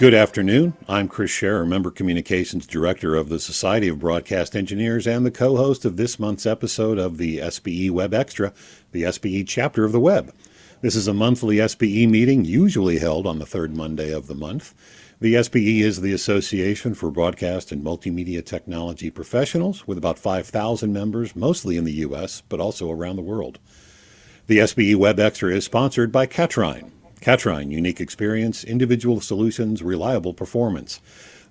Good afternoon. I'm Chris Scherer, Member Communications Director of the Society of Broadcast Engineers and the co-host of this month's episode of the SBE WEBxtra, the SBE chapter of the web. This is a monthly SBE meeting usually held on the third Monday of the month. The SBE is the Association for Broadcast and Multimedia Technology Professionals with about 5,000 members, mostly in the U.S., but also around the world. The SBE WEBxtra is sponsored by Katrine. Katrine, unique experience, individual solutions, reliable performance.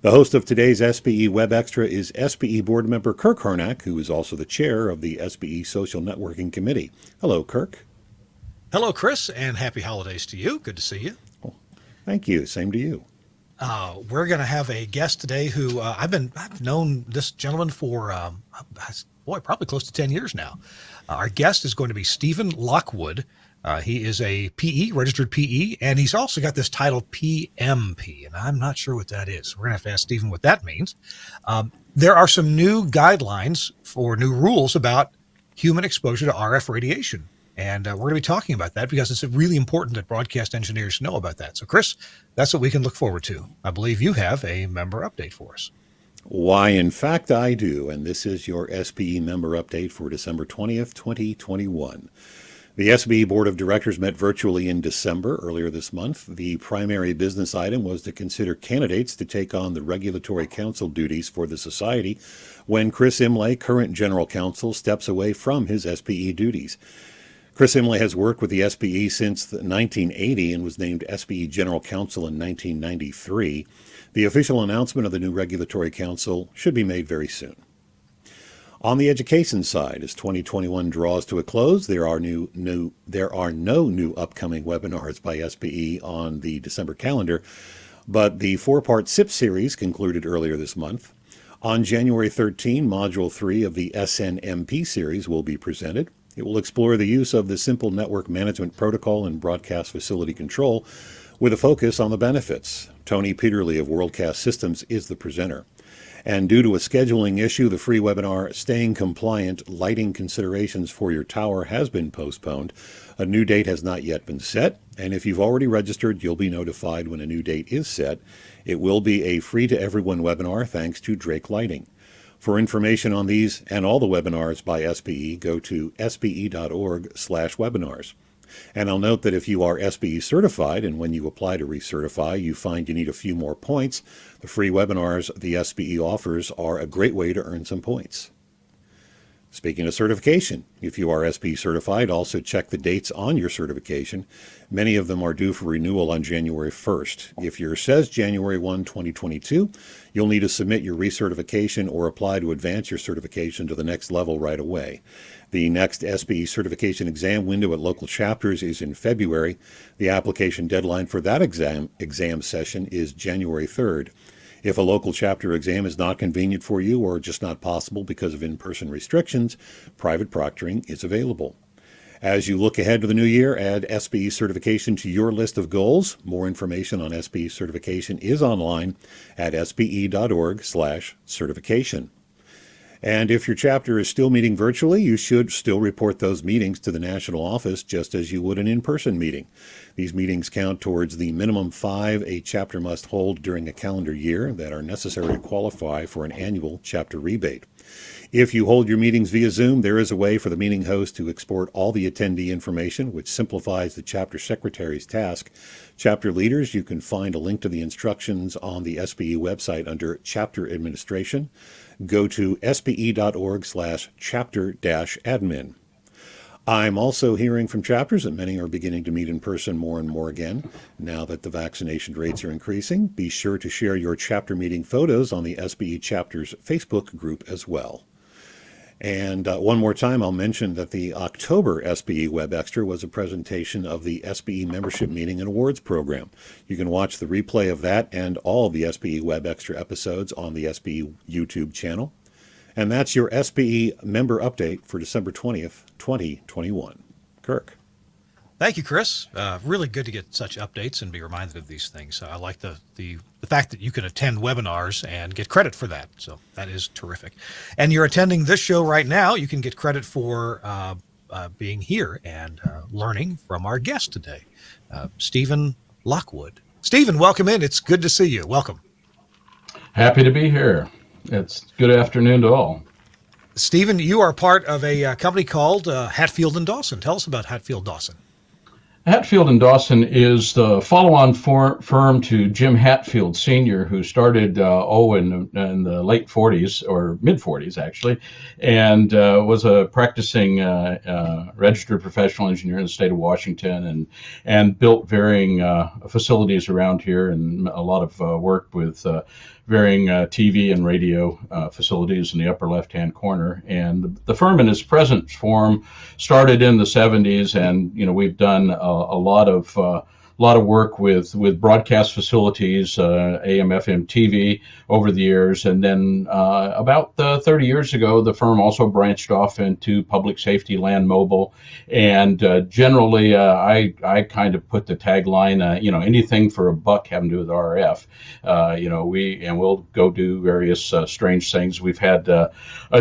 The host of today's SBE WEBxtra is SBE board member Kirk Harnack, who is also the chair of the SBE Social Networking Committee. Hello, Kirk. Hello, Chris, and happy holidays to you. Good to see you. Well, thank you. Same to you. We're going to have a guest today who I've known this gentleman for, probably close to 10 years now. Our guest is going to be Stephen Lockwood. He is a PE, registered PE, and he's also got this title PMP, and I'm not sure what that is. We're going to have to ask Stephen what that means. There are some new guidelines for new rules about human exposure to RF radiation, and we're going to be talking about that because it's really important that broadcast engineers know about that. So, Chris, that's what we can look forward to. I believe you have a member update for us. Why, in fact, I do, and this is your SBE member update for December 20th, 2021. The SBE Board of Directors met virtually in December earlier this month. The primary business item was to consider candidates to take on the regulatory counsel duties for the Society when Chris Imlay, current General Counsel, steps away from his SBE duties. Chris Imlay has worked with the SBE since 1980 and was named SBE General Counsel in 1993. The official announcement of the new regulatory council should be made very soon. On the education side, as 2021 draws to a close, there are no new upcoming webinars by SBE on the December calendar, but the four-part SIP series concluded earlier this month. On January 13, Module 3 of the SNMP series will be presented. It will explore the use of the Simple Network Management Protocol in broadcast facility control with a focus on the benefits. Tony Peterly of WorldCast Systems is the presenter. And due to a scheduling issue, the free webinar, Staying Compliant, Lighting Considerations for Your Tower, has been postponed. A new date has not yet been set, and if you've already registered, you'll be notified when a new date is set. It will be a free-to-everyone webinar thanks to Drake Lighting. For information on these and all the webinars by SBE, go to sbe.org/webinars. And I'll note that if you are SBE certified and when you apply to recertify, you find you need a few more points, the free webinars the SBE offers are a great way to earn some points. Speaking of certification, if you are SBE certified, also check the dates on your certification. Many of them are due for renewal on January 1st. If yours says January 1, 2022, you'll need to submit your recertification or apply to advance your certification to the next level right away. The next SBE certification exam window at local chapters is in February. The application deadline for that exam session is January 3rd. If a local chapter exam is not convenient for you or just not possible because of in-person restrictions, private proctoring is available. As you look ahead to the new year, add SBE certification to your list of goals. More information on SBE certification is online at sbe.org/certification. And if your chapter is still meeting virtually, you should still report those meetings to the national office just as you would an in-person meeting. These meetings count towards the minimum 5 a chapter must hold during a calendar year that are necessary to qualify for an annual chapter rebate. If you hold your meetings via Zoom, there is a way for the meeting host to export all the attendee information, which simplifies the chapter secretary's task. Chapter leaders, you can find a link to the instructions on the SBE website under Chapter Administration. Go to sbe.org/chapter-admin. I'm also hearing from chapters that many are beginning to meet in person more and more again. Now that the vaccination rates are increasing, be sure to share your chapter meeting photos on the SBE Chapters Facebook group as well. And one more time, I'll mention that the October SBE WEBxtra was a presentation of the SBE Membership Meeting and Awards Program. You can watch the replay of that and all of the SBE WEBxtra episodes on the SBE YouTube channel. And that's your SBE member update for December 20th, 2021. Kirk. Thank you, Chris. Really good to get such updates and be reminded of these things. I like the fact that you can attend webinars and get credit for that. So that is terrific. And you're attending this show right now. You can get credit for being here and learning from our guest today, Stephen Lockwood. Stephen, welcome in. It's good to see you. Welcome. Happy to be here. It's good afternoon to all. Stephen, you are part of a company called Hatfield and Dawson. Tell us about Hatfield Dawson. Hatfield and Dawson is the follow-on firm to Jim Hatfield Sr., who started in the late 40s or mid 40s actually, and was a practicing registered professional engineer in the state of Washington, and built varying facilities around here, and a lot of work with varying TV and radio facilities in the upper left-hand corner. And the firm in its present form started in the 70s, and we've done a lot of work with broadcast facilities, AM, FM, TV over the years. And then about 30 years ago, the firm also branched off into public safety, land mobile, and generally I kind of put the tagline, anything for a buck having to do with RF. We'll go do various strange things. We've had a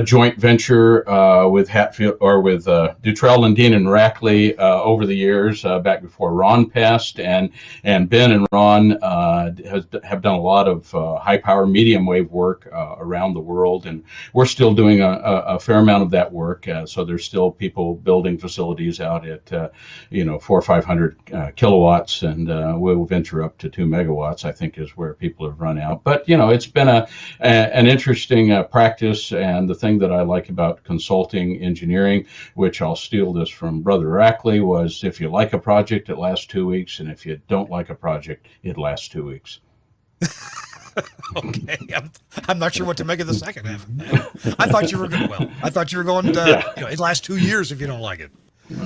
joint venture with Hatfield or with Dutrell and Dean and Rackley over the years, back before Ron passed, and Ben and Ron have done a lot of high power medium wave work around the world, and we're still doing a fair amount of that work. So there's still people building facilities out at 400 or 500 kilowatts, and we'll venture up to 2 megawatts, I think, is where people have run out. But it's been an interesting practice, and the thing that I like about consulting engineering, which I'll steal this from Brother Rackley, was if you like a project, it lasts 2 weeks, and if you don't like a project, it lasts 2 weeks. Okay, I'm not sure what to make of the second half of that. I thought you were going to, it lasts 2 years if you don't like it.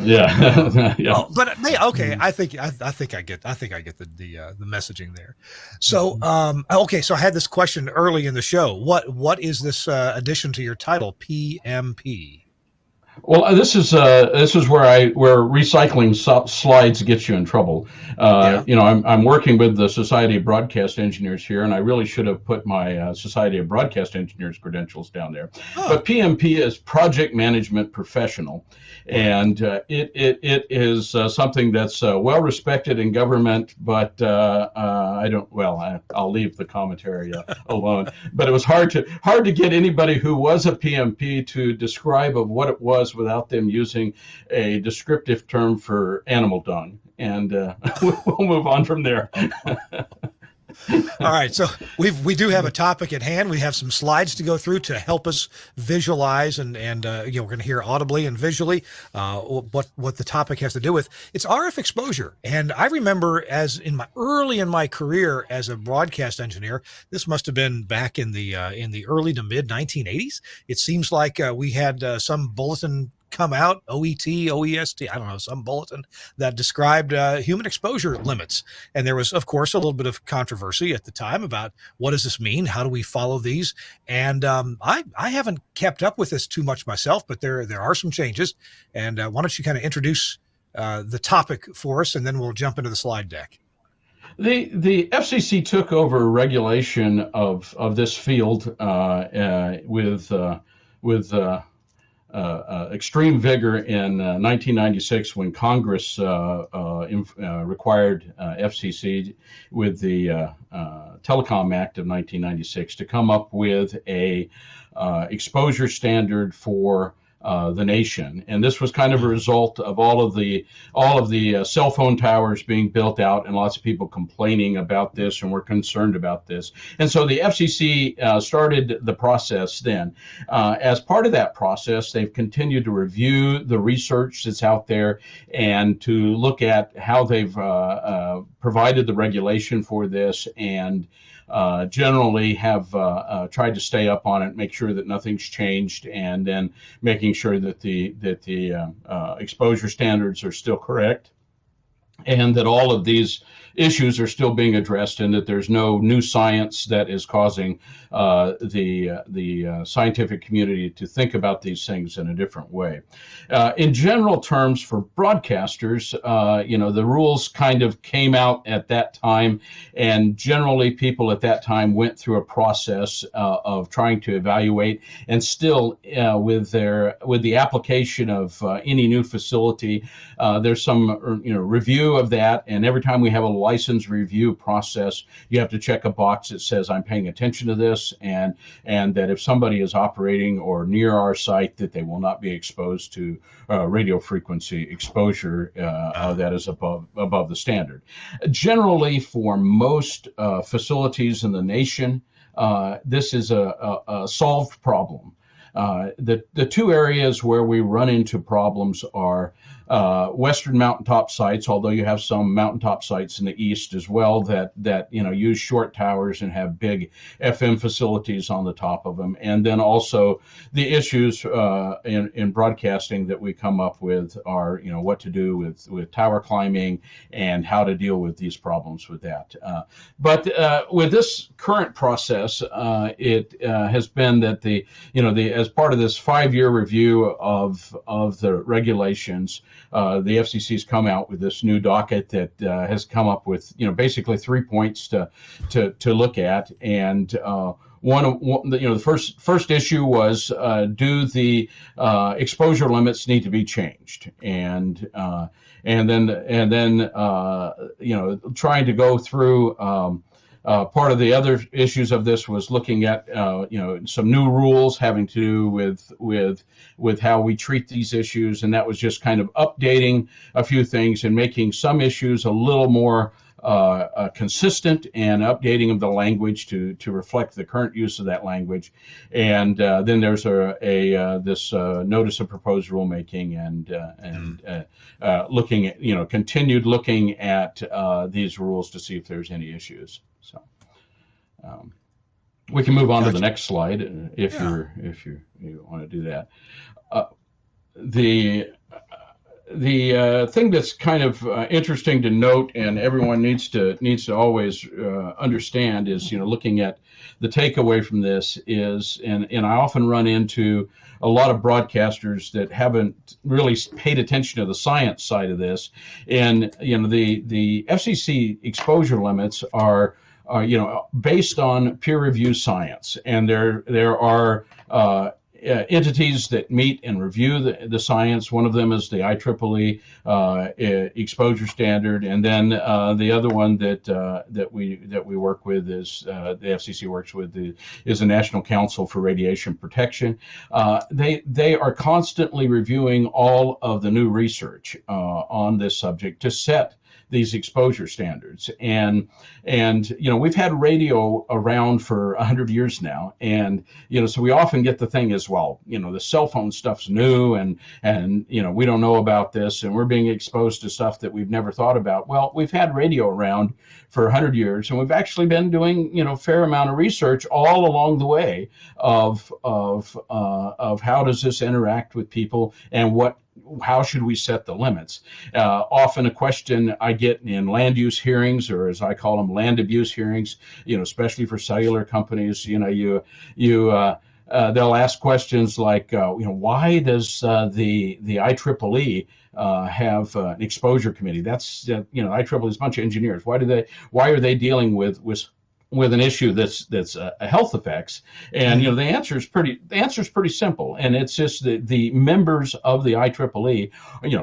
Yeah. Yeah. Oh, but okay, I think I get the messaging there. So so I had this question early in the show. What is this addition to your title, PMP? Well, this is where recycling slides gets you in trouble. I'm working with the Society of Broadcast Engineers here, and I really should have put my Society of Broadcast Engineers credentials down there. Oh. But PMP is Project Management Professional, and it is something that's well respected in government. But I'll leave the commentary alone. But it was hard to get anybody who was a PMP to describe of what it was without them using a descriptive term for animal dung, and we'll move on from there. All right, so we do have a topic at hand. We have some slides to go through to help us visualize, and we're going to hear audibly and visually what the topic has to do with. It's RF exposure, and I remember in my career as a broadcast engineer, this must have been back in the early to mid 1980s. It seems like we had some bulletin come out, OET, OEST, I don't know, some bulletin that described human exposure limits. And there was, of course, a little bit of controversy at the time about what does this mean? How do we follow these? And I haven't kept up with this too much myself, but there are some changes. And why don't you kind of introduce the topic for us, and then we'll jump into the slide deck. The FCC took over regulation of this field with extreme vigor in 1996 when Congress required FCC with the Telecom Act of 1996 to come up with a exposure standard for the nation, and this was kind of a result of all of the cell phone towers being built out, and lots of people complaining about this and were concerned about this. And so the FCC started the process then. As part of that process, they've continued to review the research that's out there and to look at how they've provided the regulation for this, and generally have tried to stay up on it, make sure that nothing's changed, and then making sure that the exposure standards are still correct, and that all of these issues are still being addressed, and that there's no new science that is causing the scientific community to think about these things in a different way. In general terms, for broadcasters, the rules kind of came out at that time, and generally people at that time went through a process of trying to evaluate, and still with the application of any new facility, there's some review of that, and every time we have a license review process, you have to check a box that says I'm paying attention to this, and that if somebody is operating or near our site, that they will not be exposed to radio frequency exposure that is above the standard. Generally, for most facilities in the nation, this is a solved problem. The two areas where we run into problems are western mountaintop sites, although you have some mountaintop sites in the east as well that use short towers and have big FM facilities on the top of them, and then also the issues in broadcasting that we come up with are what to do with tower climbing and how to deal with these problems with that. But with this current process, it has been that as part of this 5-year review of the regulations, the FCC has come out with this new docket that has come up with basically 3 points to look at, and the first issue was do the exposure limits need to be changed, and then trying to go through. Part of the other issues of this was looking at some new rules having to do with how we treat these issues, and that was just kind of updating a few things and making some issues a little more consistent, and updating of the language to reflect the current use of that language. And then there's this notice of proposed rulemaking, and looking at continued looking at these rules to see if there's any issues. So we can move on to the next slide if you want to do that. The thing that's kind of interesting to note, and everyone needs to always understand, is looking at the takeaway from this is, and I often run into a lot of broadcasters that haven't really paid attention to the science side of this, and the FCC exposure limits are based on peer-reviewed science, and there are entities that meet and review the science. One of them is the IEEE exposure standard, and then the other one that we work with is the FCC works with is the National Council for Radiation Protection. They are constantly reviewing all of the new research on this subject to set these exposure standards, and we've had radio around for 100 years now, and so we often get the thing as well, the cell phone stuff's new, and we don't know about this, and we're being exposed to stuff that we've never thought about. Well, we've had radio around for 100 years, and we've actually been doing a fair amount of research all along the way of how does this interact with people, and how should we set the limits? Often a question I get in land use hearings, or as I call them, land abuse hearings, especially for cellular companies, they'll ask questions like, why does the IEEE have an exposure committee? That's IEEE is a bunch of engineers. Why are they dealing with an issue that's a health effects? And the answer is pretty simple, and it's just the members of the IEEE,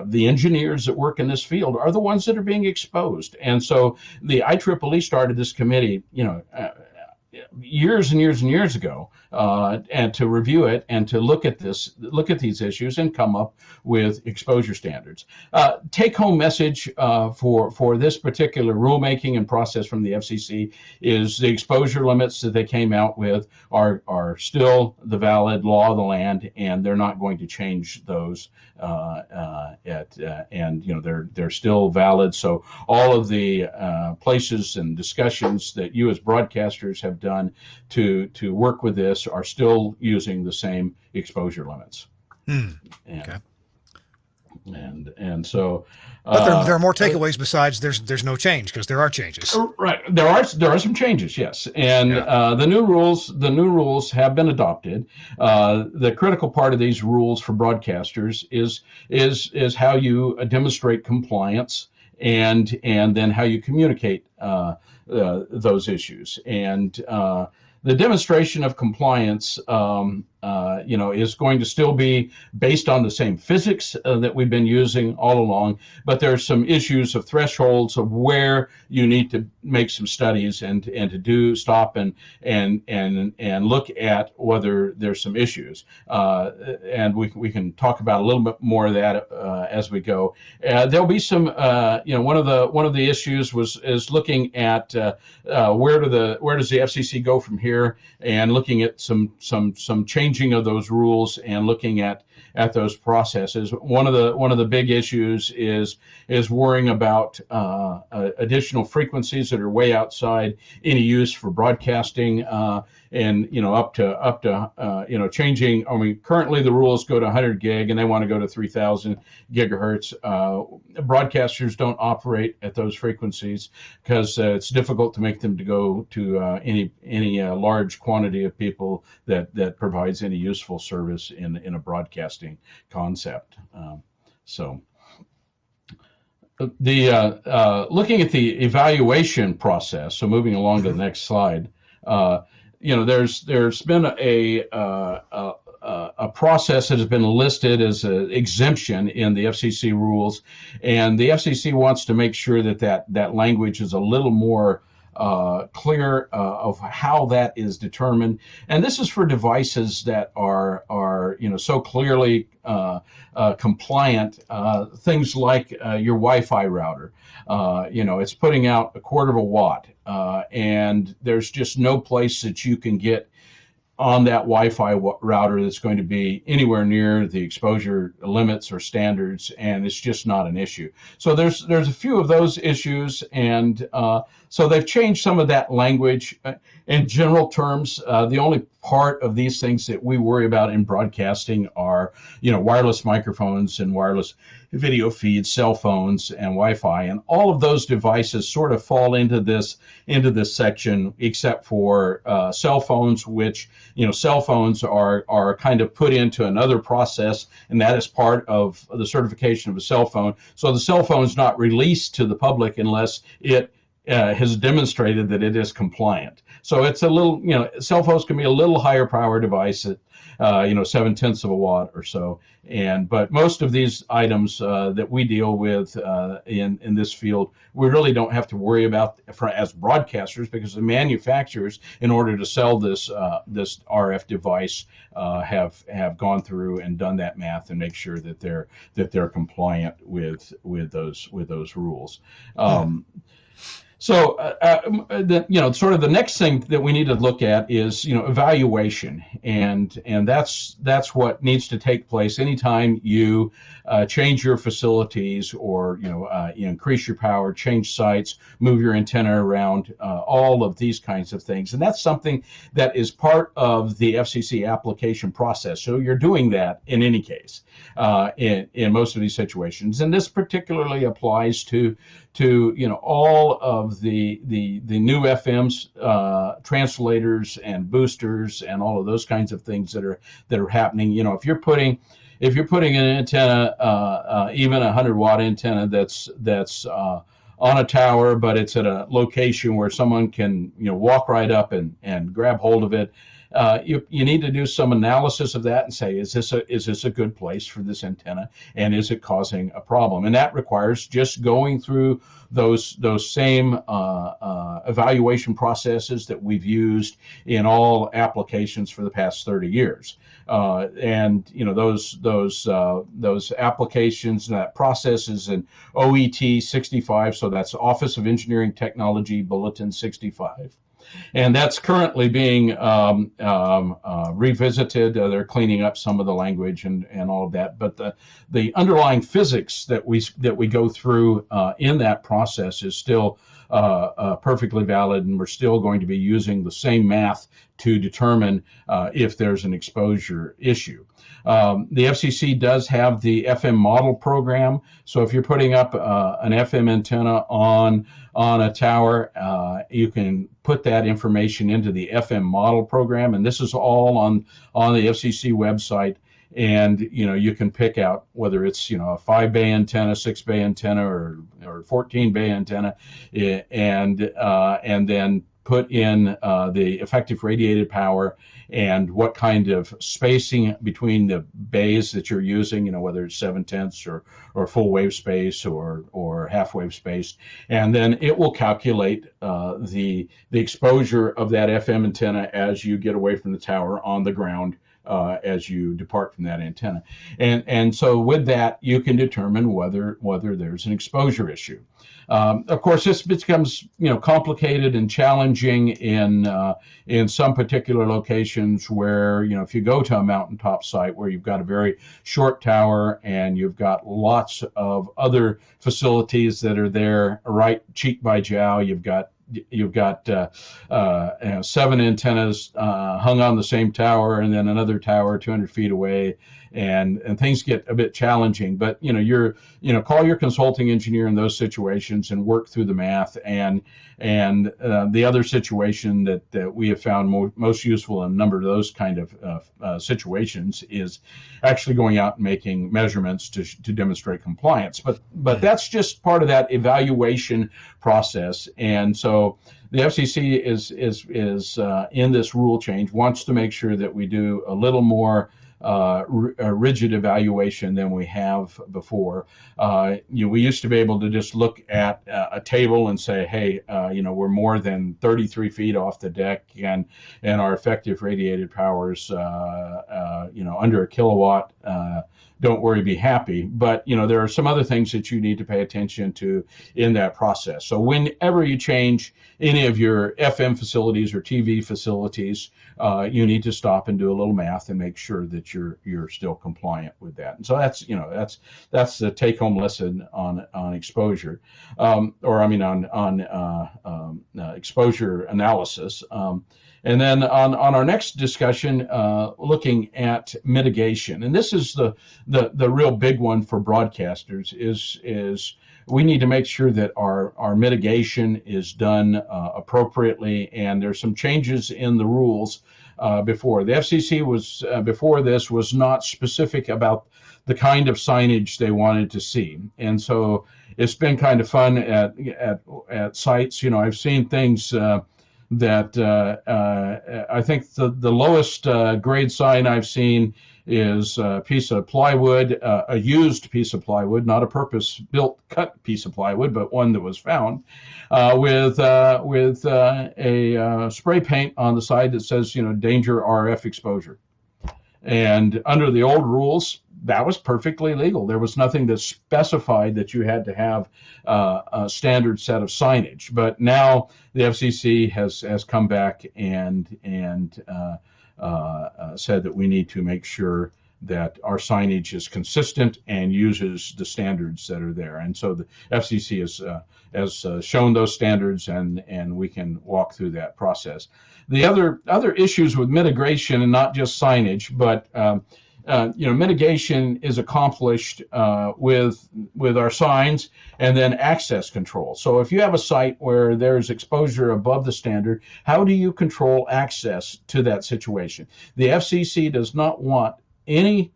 the engineers that work in this field, are the ones that are being exposed. And so the IEEE started this committee years and years and years ago, and to review it and to look at these issues and come up with exposure standards. Take-home message for this particular rulemaking and process from the FCC is the exposure limits that they came out with are still the valid law of the land, and they're not going to change those. They're still valid. So all of the places and discussions that you as broadcasters have done to work with this are still using the same exposure limits. Okay. And so, but there are more takeaways besides there's no change, because there are changes. Right, there are some changes, yes, and the new rules have been adopted. The critical part of these rules for broadcasters is how you demonstrate compliance, and then how you communicate those issues. And the demonstration of compliance is going to still be based on the same physics that we've been using all along, but there's some issues of thresholds of where you need to make some studies and to stop and look at whether there's some issues. And we can talk about a little bit more of that as we go. There'll be some, one of the issues is looking at where does the FCC go from here, and looking at some changing of those rules and looking at those processes. One of the big issues is worrying about additional frequencies that are way outside any use for broadcasting, and up to changing. I mean, currently the rules go to 100 gig, and they want to go to 3,000 gigahertz. Broadcasters don't operate at those frequencies because it's difficult to make them to go to any large quantity of people that provides any useful service in a broadcasting concept. Looking at the evaluation process, so moving along to the next slide, there's been a process that has been listed as an exemption in the FCC rules, and the FCC wants to make sure that language is a little more clear of how that is determined. And this is for devices that are so clearly compliant, things like your Wi-Fi router. It's putting out a quarter of a watt, and there's just no place that you can get on that Wi-Fi router that's going to be anywhere near the exposure limits or standards, and it's just not an issue. So there's a few of those issues, and so they've changed some of that language. In general terms, the only part of these things that we worry about in broadcasting are, wireless microphones and wireless video feeds, cell phones, and Wi-Fi, and all of those devices sort of fall into this section, except for cell phones, which cell phones are kind of put into another process, and that is part of the certification of a cell phone. So the cell phone is not released to the public unless it has demonstrated that it is compliant. So it's a little, cell phones can be a little higher power device at 0.7 of a watt or so. But most of these items that we deal with in this field, we really don't have to worry about as broadcasters, because the manufacturers, in order to sell this RF device, have gone through and done that math and make sure that they're compliant with those rules. So, sort of the next thing that we need to look at is, evaluation, and that's what needs to take place anytime you change your facilities, or you increase your power, change sites, move your antenna around, all of these kinds of things, and that's something that is part of the FCC application process. So you're doing that in any case, in most of these situations, and this particularly applies to all of the new FMs, translators and boosters, and all of those kinds of things that are happening. If you're putting an antenna, even a 100-watt antenna that's on a tower, but it's at a location where someone can walk right up and grab hold of it, you need to do some analysis of that and say, is this a good place for this antenna, and is it causing a problem? And that requires just going through those same evaluation processes that we've used in all applications for the past 30 years. And those applications and that process is in OET 65, so that's Office of Engineering Technology Bulletin 65. And that's currently being revisited. They're cleaning up some of the language and all of that. But the underlying physics that we go through in that process is still perfectly valid, and we're still going to be using the same math to determine if there's an exposure issue. The FCC does have the FM model program, so if you're putting up an FM antenna on a tower, you can put that information into the FM model program, and this is all on the FCC website. And you can pick out whether it's a 5-bay antenna, 6-bay antenna, or 14-bay antenna, and then put in the effective radiated power and what kind of spacing between the bays that you're using, whether it's 7/10 or full wave space or half wave space. And then it will calculate the exposure of that FM antenna as you get away from the tower on the ground as you depart from that antenna. And so with that, you can determine whether there's an exposure issue. Of course, this becomes complicated and challenging in some particular locations where if you go to a mountaintop site where you've got a very short tower and you've got lots of other facilities that are there right cheek by jowl. You've got 7 antennas hung on the same tower, and then another tower 200 feet away, and things get a bit challenging. But call your consulting engineer in those situations and work through the math. And the other situation that we have found most useful in a number of those kind of situations is actually going out and making measurements to demonstrate compliance. But that's just part of that evaluation process. And so the FCC is in this rule change, wants to make sure that we do a little more rigid evaluation than we have before. We used to be able to just look at a table and say, hey, we're more than 33 feet off the deck, and our effective radiated powers, under a kilowatt. Don't worry, be happy. But there are some other things that you need to pay attention to in that process. So whenever you change any of your FM facilities or TV facilities, you need to stop and do a little math and make sure that you're still compliant with that. And so that's the take-home lesson on exposure, on exposure analysis. And then on our next discussion, looking at mitigation, and this is the real big one for broadcasters, is we need to make sure that our mitigation is done appropriately. And there's some changes in the rules before. The FCC before this was not specific about the kind of signage they wanted to see, and so it's been kind of fun at sites. I've seen things that I think the lowest grade sign I've seen is a piece of plywood, a used piece of plywood, not a purpose-built cut piece of plywood, but one that was found, with a spray paint on the side that says, danger RF exposure. And under the old rules, that was perfectly legal. There was nothing that specified that you had to have a standard set of signage. But now the FCC has come back and said that we need to make sure that our signage is consistent and uses the standards that are there. And so the FCC has shown those standards, and we can walk through that process. The other issues with mitigation, and not just signage, but mitigation is accomplished with our signs and then access control. So if you have a site where there's exposure above the standard, how do you control access to that situation? The FCC does not want any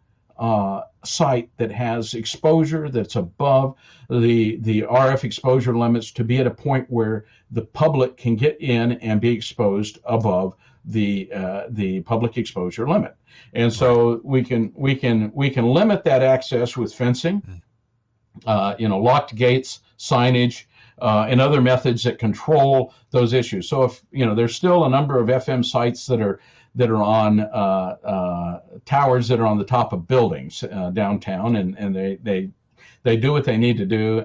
site that has exposure that's above the RF exposure limits to be at a point where the public can get in and be exposed above the public exposure limit. And so we can limit that access with fencing, locked gates, signage, and other methods that control those issues. So if there's still a number of FM sites that are on towers that are on the top of buildings downtown, and they do what they need to do,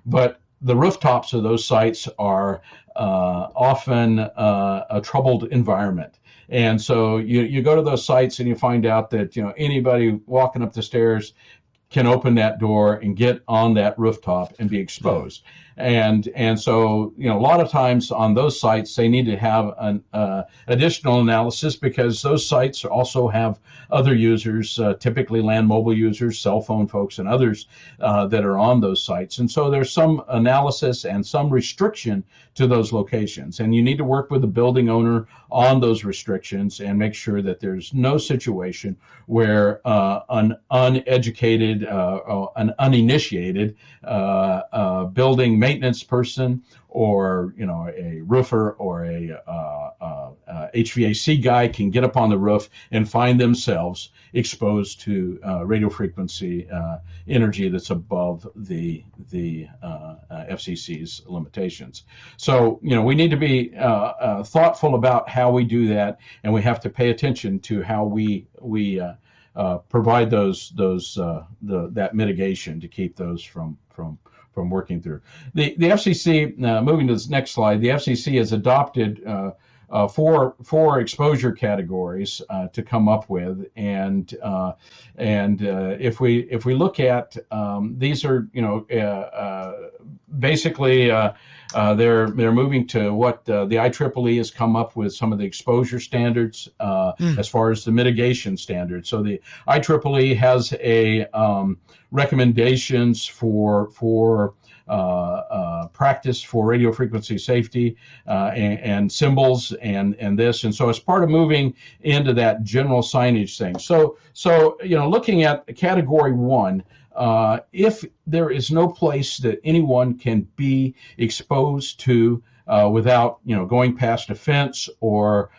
but the rooftops of those sites are often a troubled environment. And so you go to those sites and you find out that anybody walking up the stairs can open that door and get on that rooftop and be exposed. And so a lot of times on those sites they need to have an additional analysis, because those sites also have other users, typically land mobile users, cell phone folks, and others that are on those sites. And so there's some analysis and some restriction to those locations, and you need to work with the building owner on those restrictions and make sure that there's no situation where an uneducated, an uninitiated building maintenance person or a roofer or a HVAC guy can get up on the roof and find themselves exposed to radio frequency energy that's above the FCC's limitations. So we need to be thoughtful about how we do that, and we have to pay attention to how we provide that mitigation to keep those from working through. The FCC, moving to this next slide, the FCC has adopted four exposure categories to come up with, and if we look at these are basically they're moving to what the IEEE has come up with, some of the exposure standards as far as the mitigation standards. So the IEEE has a recommendations for practice for radio frequency safety and symbols and this, and so as part of moving into that general signage thing. So looking at category 1, if there is no place that anyone can be exposed to without going past a fence or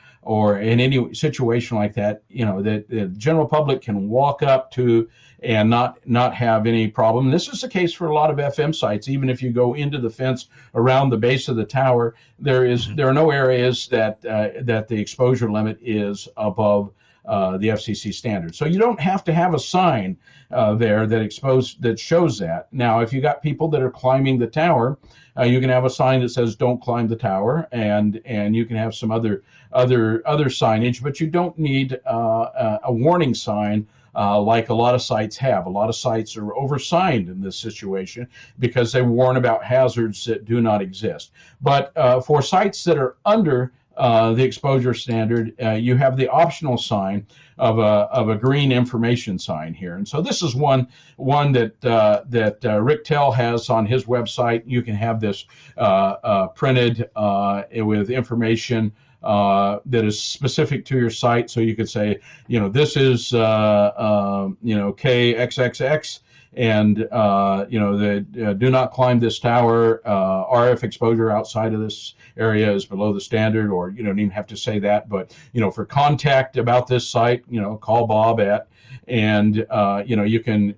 in any situation like that, that the general public can walk up to and not have any problem. This is the case for a lot of FM sites. Even if you go into the fence around the base of the tower, there are no areas that the exposure limit is above the FCC standard. So you don't have to have a sign there that shows that. Now, if you got people that are climbing the tower, you can have a sign that says "Don't climb the tower," and you can have some other signage, but you don't need a warning sign like a lot of sites have. A lot of sites are oversigned in this situation because they warn about hazards that do not exist. But for sites that are under the exposure standard, you have the optional sign of a green information sign here, and so this is one that Rick Tell has on his website. You can have this printed with information that is specific to your site. So you could say, this is KXXX, and do not climb this tower. RF exposure outside of this area is below the standard, or you don't even have to say that, but for contact about this site, call Bob at, and you can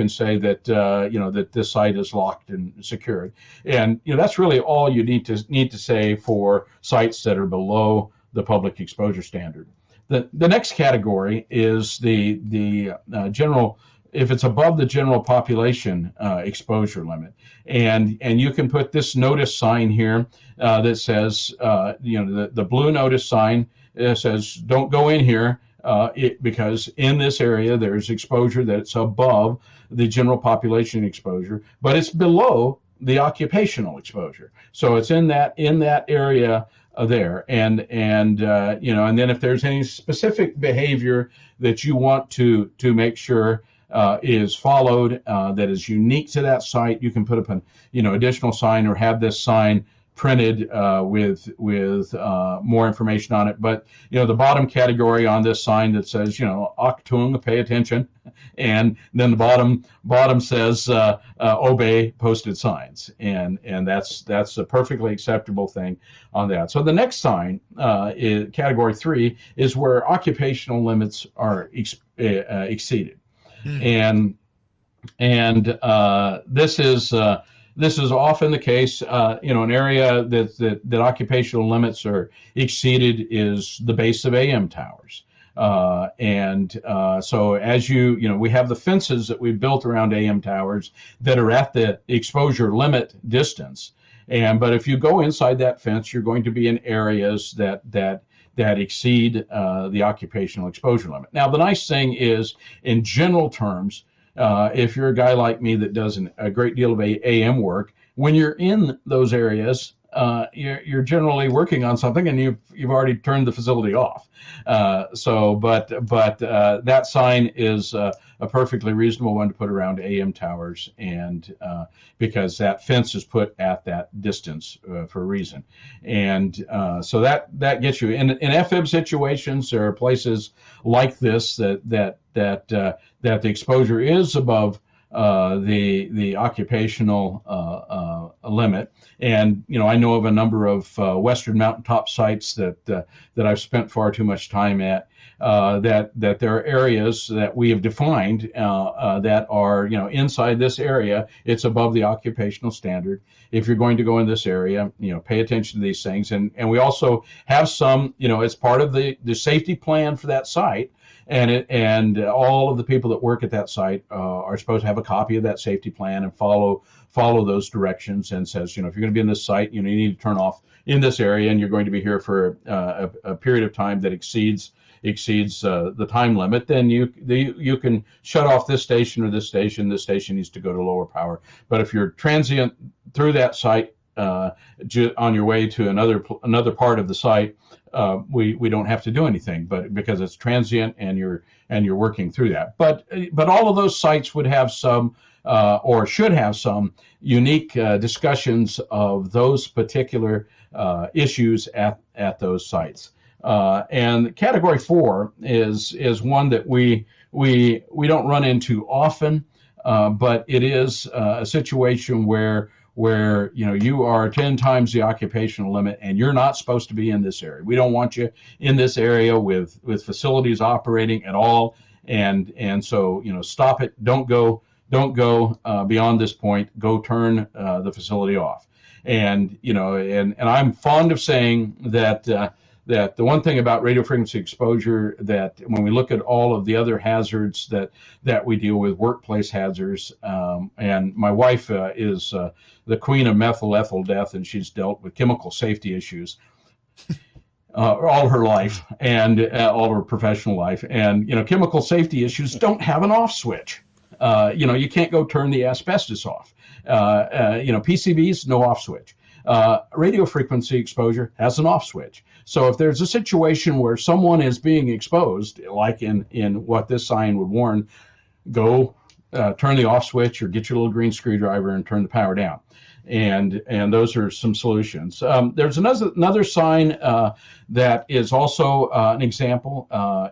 say that that this site is locked and secured, and that's really all you need to say for sites that are below the public exposure standard. The next category is the general. If it's above the general population exposure limit, and you can put this notice sign here that says, the blue notice sign says, "Don't go in here," because in this area there's exposure that's above the general population exposure, but it's below the occupational exposure. So it's in that area there, and then if there's any specific behavior that you want to make sure is followed, that is unique to that site, you can put up an additional sign or have this sign printed with more information on it. But the bottom category on this sign that says Achtung, pay attention, and then the bottom says obey posted signs, and that's a perfectly acceptable thing on that. So the next sign, category 3, is where occupational limits are exceeded. And this is often the case. An area that occupational limits are exceeded is the base of AM towers. So as we have the fences that we've built around AM towers that are at the exposure limit distance. But if you go inside that fence, you're going to be in areas that exceed the occupational exposure limit. Now, the nice thing is, in general terms, if you're a guy like me that does a great deal of AM work, when you're in those areas, you're generally working on something, and you've already turned the facility off. But that sign is a perfectly reasonable one to put around AM towers, and because that fence is put at that distance for a reason, and so that gets you in FM situations. There are places like this that the exposure is above the occupational limit. And I know of a number of western mountaintop sites that I've spent far too much time at. That there are areas that we have defined that are inside this area. It's above the occupational standard. If you're going to go in this area, pay attention to these things. And we also have some, as part of the safety plan for that site. And all of the people that work at that site are supposed to have a copy of that safety plan and follow those directions, and says, if you're going to be in this site, you need to turn off in this area, and you're going to be here for a period of time that exceeds the time limit. Then you can shut off this station or this station. This station needs to go to lower power. But if you're transient through that site, on your way to another part of the site, we don't have to do anything, but because it's transient and you're working through that. But all of those sites would have some or should have some unique discussions of those particular issues at those sites. And category 4 is one that we don't run into often, but it is a situation where you are 10 times the occupational limit and you're not supposed to be in this area. We don't want you in this area with facilities operating at all. And so, stop it. Don't go beyond this point. Go turn the facility off. And I'm fond of saying that the one thing about radio frequency exposure, that when we look at all of the other hazards that we deal with, workplace hazards, and my wife is the queen of methyl ethyl death, and she's dealt with chemical safety issues all her life, and all her professional life. And chemical safety issues don't have an off switch. You can't go turn the asbestos off. PCBs, no off switch. Radio frequency exposure has an off switch. So if there's a situation where someone is being exposed, like in what this sign would warn, go turn the off switch or get your little green screwdriver and turn the power down. And those are some solutions. There's another sign that is also an example.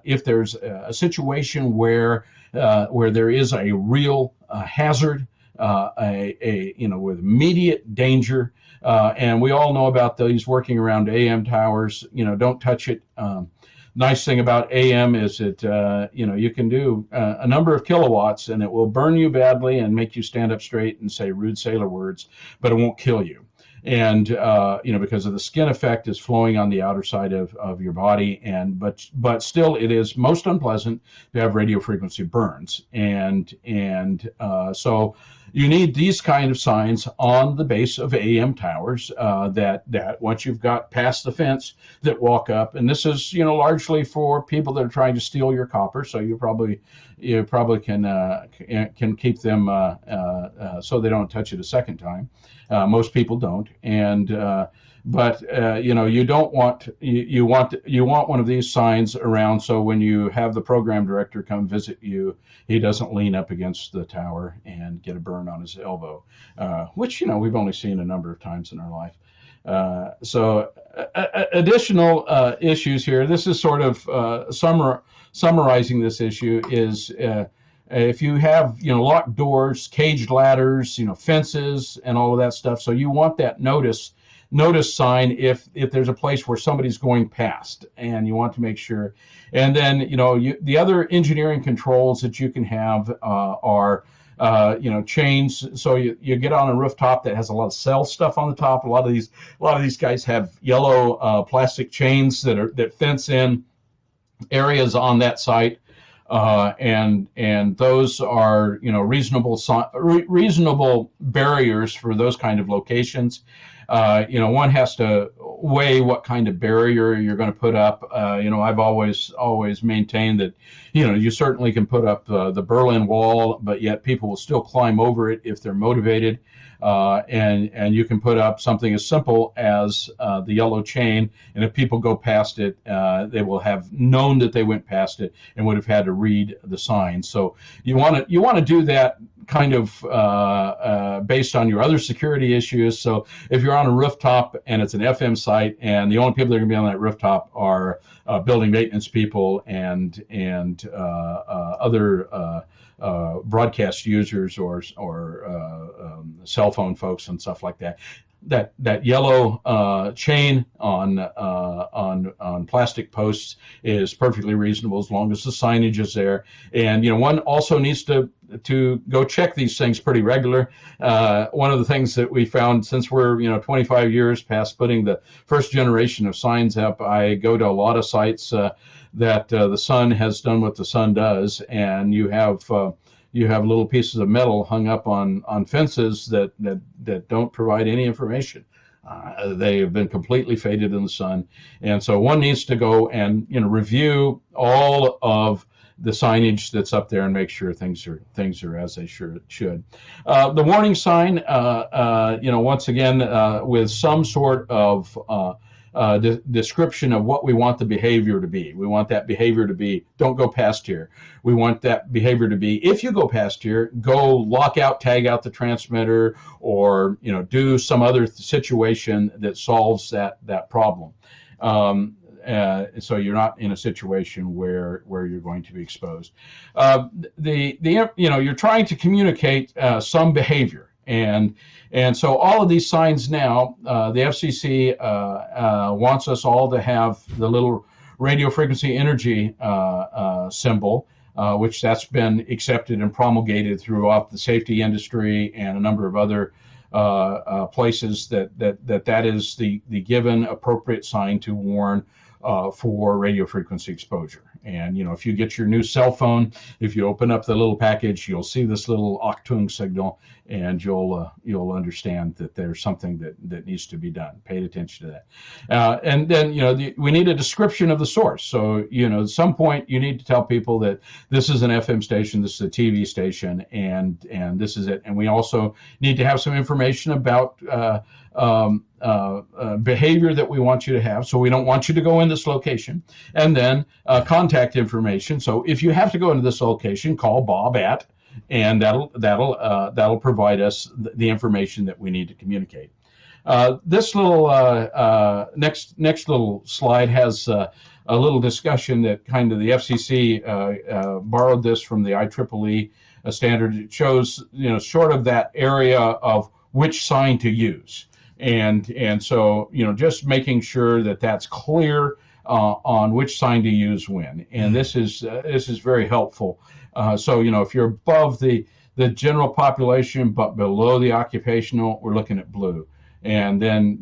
If there's a situation where there is a real hazard, with immediate danger, and we all know about these working around AM towers. Don't touch it. Nice thing about AM is that you can do a number of kilowatts, and it will burn you badly and make you stand up straight and say rude sailor words, but it won't kill you. And because of the skin effect is flowing on the outer side of your body, but still it is most unpleasant to have radio frequency burns, and so you need these kind of signs on the base of AM towers that once you've got past the fence, that walk up. And this is largely for people that are trying to steal your copper, so you probably can keep them so they don't touch it a second time. Most people don't, but you don't want you want one of these signs around, so when you have the program director come visit you, he doesn't lean up against the tower and get a burn on his elbow, which we've only seen a number of times in our life. So additional issues here. This is sort of summarizing this issue is. If you have locked doors, caged ladders, fences, and all of that stuff, so you want that notice sign if there's a place where somebody's going past, and you want to make sure. And then the other engineering controls that you can have are chains. So you get on a rooftop that has a lot of cell stuff on the top. A lot of these guys have yellow plastic chains that fence in areas on that site. And those are reasonable barriers for those kind of locations. One has to weigh what kind of barrier you're going to put up. I've always maintained that you certainly can put up the Berlin Wall, but yet people will still climb over it if they're motivated. And you can put up something as simple as the yellow chain, and if people go past it, they will have known that they went past it and would have had to read the sign. So you want to do that kind of based on your other security issues. So if you're on a rooftop and it's an FM site, and the only people that are going to be on that rooftop are building maintenance people and other broadcast users or cell phone folks and stuff like that. That yellow chain on plastic posts is perfectly reasonable as long as the signage is there. And one also needs to go check these things pretty regular. One of the things that we found, since we're 25 years past putting the first generation of signs up, I go to a lot of sites that the sun has done what the sun does, and you have little pieces of metal hung up on fences that don't provide any information. They have been completely faded in the sun, and so one needs to go and review all of the signage that's up there and make sure things are as they should. The warning sign, once again, with some sort of description of what we want the behavior to be. We want that behavior to be, don't go past here. We want that behavior to be, if you go past here, go lock out, tag out the transmitter, or do some other situation that solves that problem. So you're not in a situation where you're going to be exposed. You're trying to communicate some behavior. And so all of these signs now, the FCC wants us all to have the little radio frequency energy symbol, which that's been accepted and promulgated throughout the safety industry and a number of other places that is the given appropriate sign to warn for radio frequency exposure. And if you get your new cell phone, if you open up the little package, you'll see this little octung signal, and you'll understand that there's something that needs to be done. Pay attention to that. And then we need a description of the source. So at some point you need to tell people that this is an FM station, this is a TV station, and this is it. And we also need to have some information about behavior that we want you to have. So we don't want you to go in this location. And then contact information. So if you have to go into this location, call Bob at, and that'll provide us the information that we need to communicate. This little next little slide has a little discussion that kind of the FCC borrowed this from the IEEE standard. It shows sort of that area of which sign to use. And so just making sure that that's clear on which sign to use when. And this is very helpful. So if you're above the general population but below the occupational, we're looking at blue. And then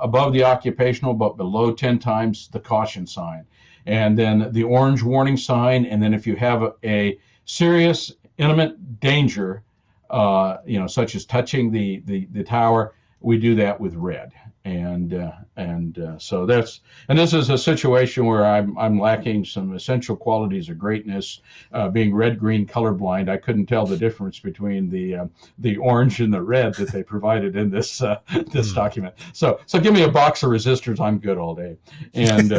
above the occupational but below 10 times, the caution sign. And then the orange warning sign. And then if you have a serious imminent danger, such as touching the tower, we do that with red. So this is a situation where I'm lacking some essential qualities of greatness, being red-green colorblind. I couldn't tell the difference between the orange and the red that they provided in this document. So give me a box of resistors, I'm good all day. And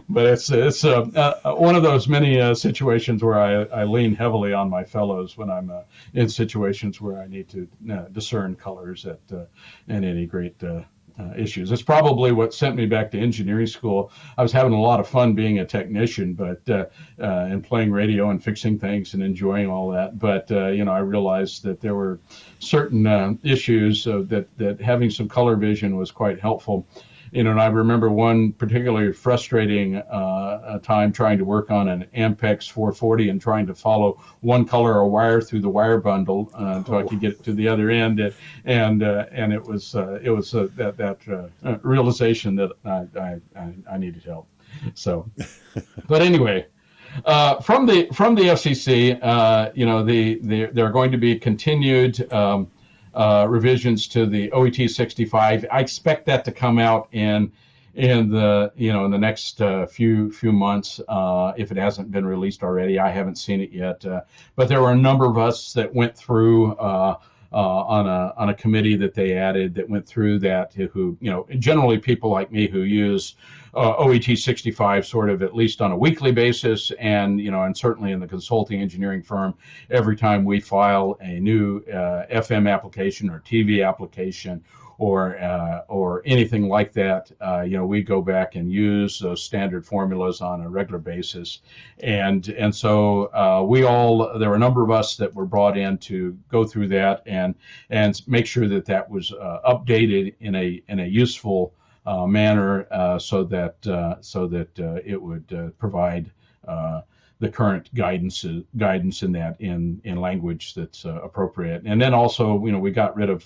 but it's one of those many situations where I lean heavily on my fellows when I'm in situations where I need to discern colors and any great issues. It's probably what sent me back to engineering school. I was having a lot of fun being a technician, but and playing radio and fixing things and enjoying all that. But I realized that there were certain issues that having some color vision was quite helpful. And I remember one particularly frustrating time trying to work on an Ampex 440 and trying to follow one color of wire through the wire bundle until I could get it to the other end. And it was that realization that I needed help. So, but anyway. From the FCC, there are going to be continued revisions to the OET 65. I expect that to come out in the next few months, if it hasn't been released already. I haven't seen it yet, but there were a number of us that went through on a committee that they added that went through that, who, generally people like me who use OET 65 sort of at least on a weekly basis, and and certainly in the consulting engineering firm, every time we file a new FM application or TV application or anything like that, we go back and use those standard formulas on a regular basis, and so there were a number of us that were brought in to go through that and make sure that that was updated in a useful manner, so that it would provide the current guidance in that in language that's appropriate. And then also, we got rid of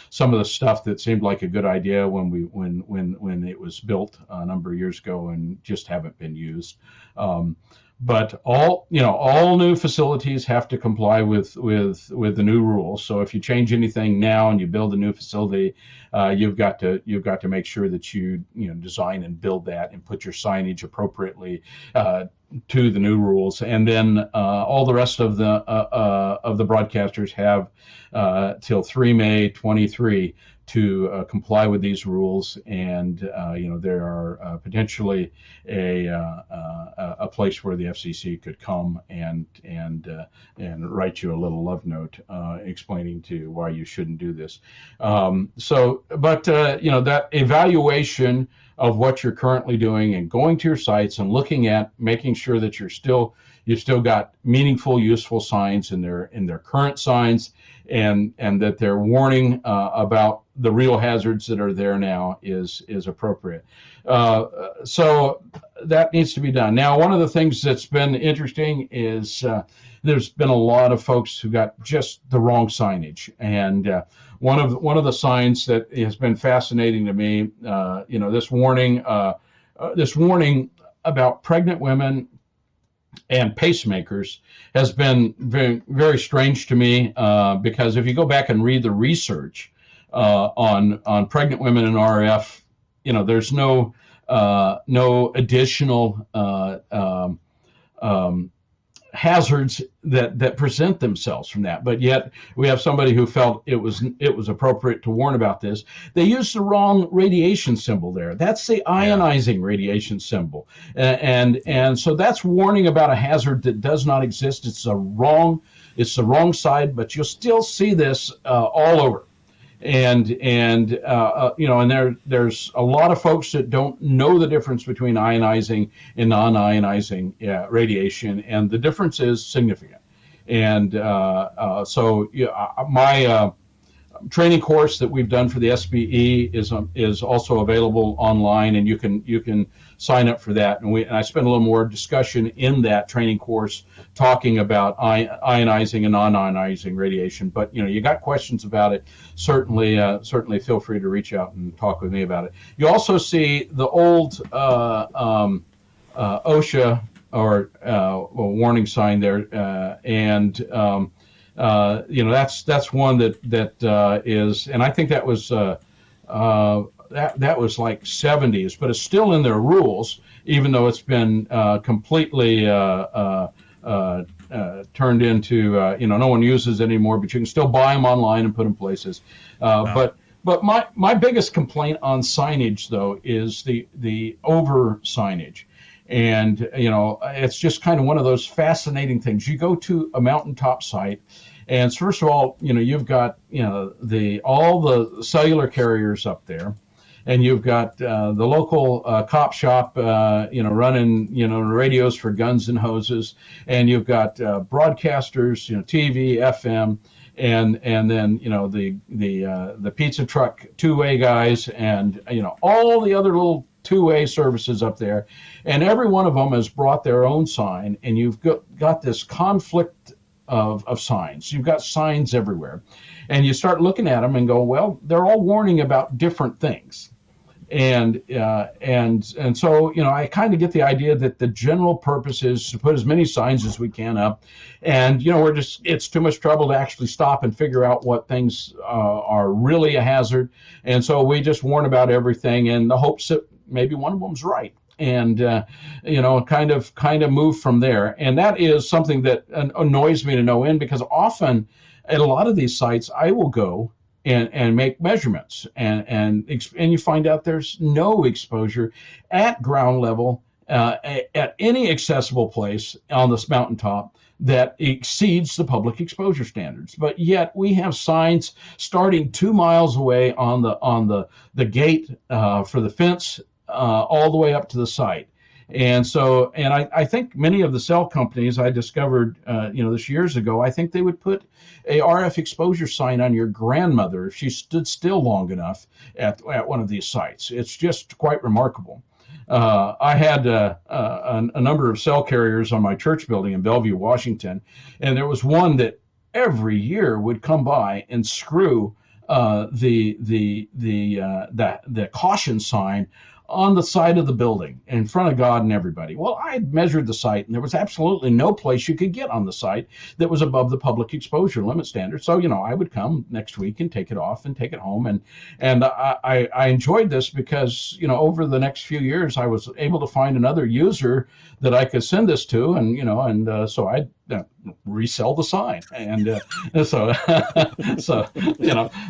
some of the stuff that seemed like a good idea when it was built a number of years ago and just haven't been used. But all new facilities have to comply with the new rules. So if you change anything now and you build a new facility, you've got to make sure that you design and build that and put your signage appropriately to the new rules. And then all the rest of the broadcasters have till 3 May 23 to comply with these rules. And there are potentially a place where the FCC could come and write you a little love note explaining to why you shouldn't do this. That evaluation of what you're currently doing and going to your sites and looking at making sure that you've still got meaningful, useful signs in their current signs, and that they're warning about the real hazards that are there now is appropriate. So that needs to be done. Now, one of the things that's been interesting is there's been a lot of folks who got just the wrong signage, and one of the signs that has been fascinating to me, this warning about pregnant women and pacemakers has been very, very strange to me, because if you go back and read the research on pregnant women and RF, there's no additional hazards that present themselves from that. But yet we have somebody who felt it was appropriate to warn about this. They used the wrong radiation symbol there. That's the ionizing radiation symbol, and so that's warning about a hazard that does not exist. It's the wrong side, but you'll still see this all over. And there's a lot of folks that don't know the difference between ionizing and non-ionizing radiation, and the difference is significant. And my training course that we've done for the SBE is also available online, and you can sign up for that. And I spend a little more discussion in that training course talking about ionizing and non-ionizing radiation. But you got questions about it, certainly feel free to reach out and talk with me about it. You also see the old OSHA or warning sign there, and that's one that is, and I think that was that was like 70s, but it's still in their rules, even though it's been completely turned into no one uses it anymore. But you can still buy them online and put them places. But my biggest complaint on signage, though, is the over signage. And it's just kind of one of those fascinating things. You go to a mountaintop site, and first of all, you've got all the cellular carriers up there, and you've got the local cop shop, running radios for guns and hoses, and you've got broadcasters, TV, FM, and then the pizza truck two-way guys, and all the other little two-way services up there, and every one of them has brought their own sign, and you've got this conflict of signs. You've got signs everywhere, and you start looking at them and go, well, they're all warning about different things, and so I kind of get the idea that the general purpose is to put as many signs as we can up, and it's too much trouble to actually stop and figure out what things are really a hazard, and so we just warn about everything in the hopes that maybe one of them's right. and kind of move from there. And that is something that annoys me to no end, because often at a lot of these sites I will go and make measurements, and you find out there's no exposure at ground level, at any accessible place on this mountaintop that exceeds the public exposure standards. But yet we have signs starting 2 miles away on the gate for the fence, all the way up to the site. And so, and I think many of the cell companies, I discovered, this years ago, I think they would put a RF exposure sign on your grandmother if she stood still long enough at one of these sites. It's just quite remarkable. I had a number of cell carriers on my church building in Bellevue, Washington, and there was one that every year would come by and screw the caution sign on the side of the building in front of God and everybody. Well, I had measured the site, and there was absolutely no place you could get on the site that was above the public exposure limit standard. So, I would come next week and take it off and take it home. And I enjoyed this because, over the next few years, I was able to find another user that I could send this to, and so I resell the sign, and so so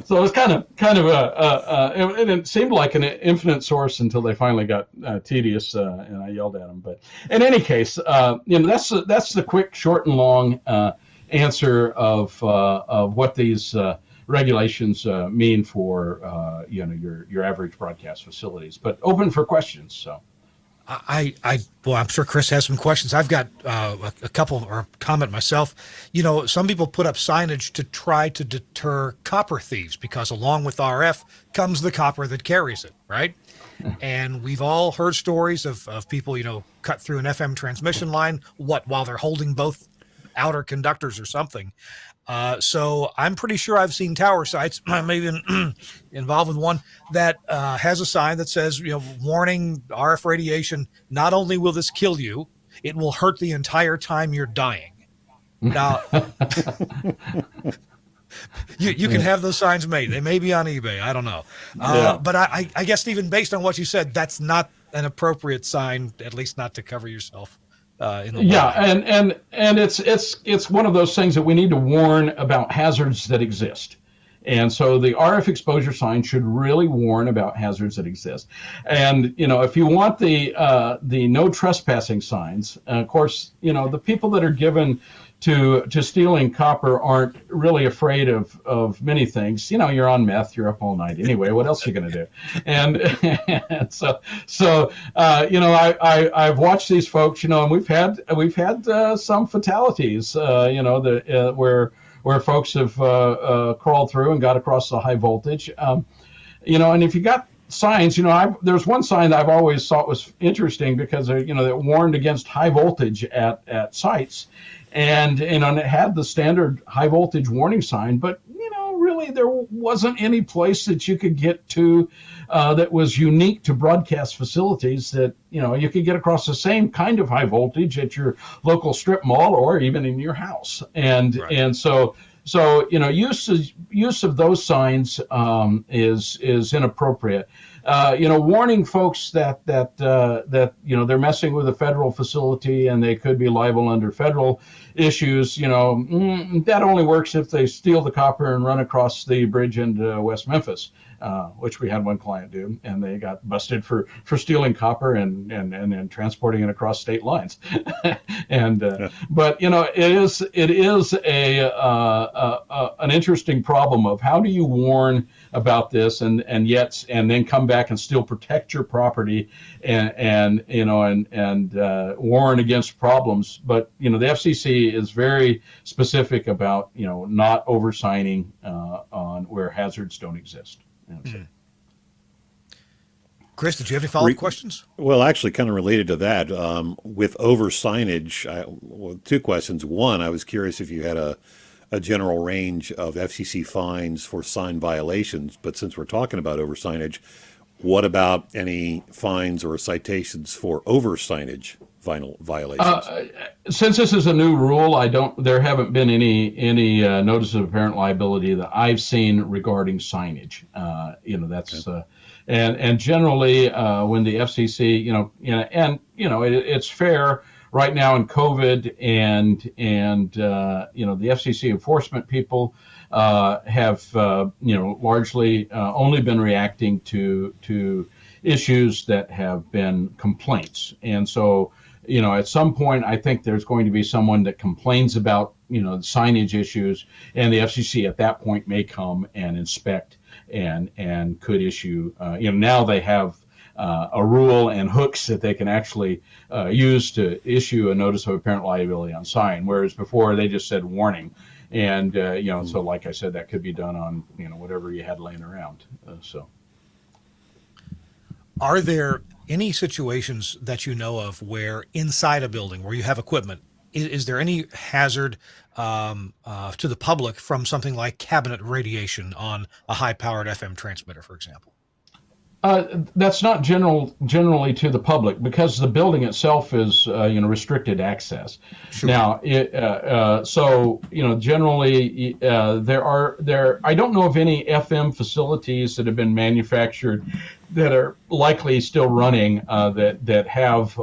so it was kind of it seemed like an infinite source until they finally got tedious, and I yelled at them. But in any case, that's the quick, short, and long answer of what these regulations mean for your average broadcast facilities. But open for questions. So. Well, I'm sure Chris has some questions. I've got a couple or comment myself. Some people put up signage to try to deter copper thieves, because along with RF comes the copper that carries it, right? And we've all heard stories of people, cut through an FM transmission line, while they're holding both outer conductors or something. So I'm pretty sure I've seen tower sites, maybe involved with one, that has a sign that says, warning, RF radiation, not only will this kill you, it will hurt the entire time you're dying. Now, you can have those signs made. They may be on eBay. I don't know. But I guess even based on what you said, that's not an appropriate sign, at least not to cover yourself. And it's one of those things that we need to warn about hazards that exist. And so the RF exposure sign should really warn about hazards that exist. And if you want the no trespassing signs, of course, the people that are given to stealing copper aren't really afraid of many things. You're on meth, you're up all night anyway. What else are you going to do? And so I've watched these folks, and we've had some fatalities, where folks have crawled through and got across the high voltage. And if you got signs, there's one sign that I've always thought was interesting, because that warned against high voltage at sites. And it had the standard high voltage warning sign, but really there wasn't any place that you could get to that was unique to broadcast facilities, that you could get across the same kind of high voltage at your local strip mall or even in your house. And right. And so use of those signs is inappropriate. Warning folks that they're messing with a federal facility and they could be liable under federal issues. That only works if they steal the copper and run across the bridge into West Memphis, which we had one client do, and they got busted for stealing copper and transporting it across state lines. But it is an interesting problem of how do you warn about this and then come back and still protect your property and warn against problems. But the FCC is very specific about not oversigning on where hazards don't exist. Chris, did you have any follow-up questions? Well, actually, kind of related to that, with over signage, two questions. One, I was curious if you had a general range of FCC fines for sign violations, but since we're talking about over signage, What about any fines or citations for over signage violations? Since this is a new rule, there haven't been any notice of apparent liability that I've seen regarding signage. That's and generally when the FCC, it's fair right now in COVID and the FCC enforcement people have largely only been reacting to issues that have been complaints, and so. At some point, I think there's going to be someone that complains about, signage issues, and the FCC at that point may come and inspect and could issue. Now they have a rule and hooks that they can actually use to issue a notice of apparent liability on sign, whereas before they just said warning. And, so like I said, that could be done on, whatever you had laying around. Are there any situations that you know of where inside a building where you have equipment, is there any hazard to the public from something like cabinet radiation on a high-powered FM transmitter, for example? That's not generally to the public because the building itself is restricted access. Sure. Now, generally I don't know of any FM facilities that have been manufactured that are likely still running that have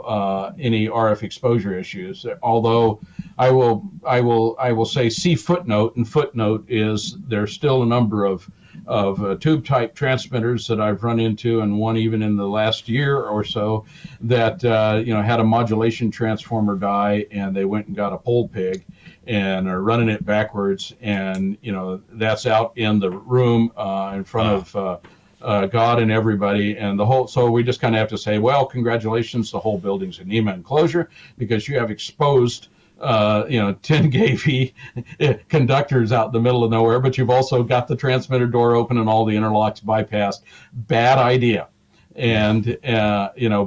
any RF exposure issues. Although I will say see footnote, and footnote is there's still a number of tube type transmitters that I've run into, and one even in the last year or so that had a modulation transformer die, and they went and got a pole pig and are running it backwards, and that's out in the room in front of God and everybody, and so we just kind of have to say, well, congratulations, the whole building's a NEMA enclosure because you have exposed 10 kV conductors out in the middle of nowhere, but you've also got the transmitter door open and all the interlocks bypassed. Bad idea. And,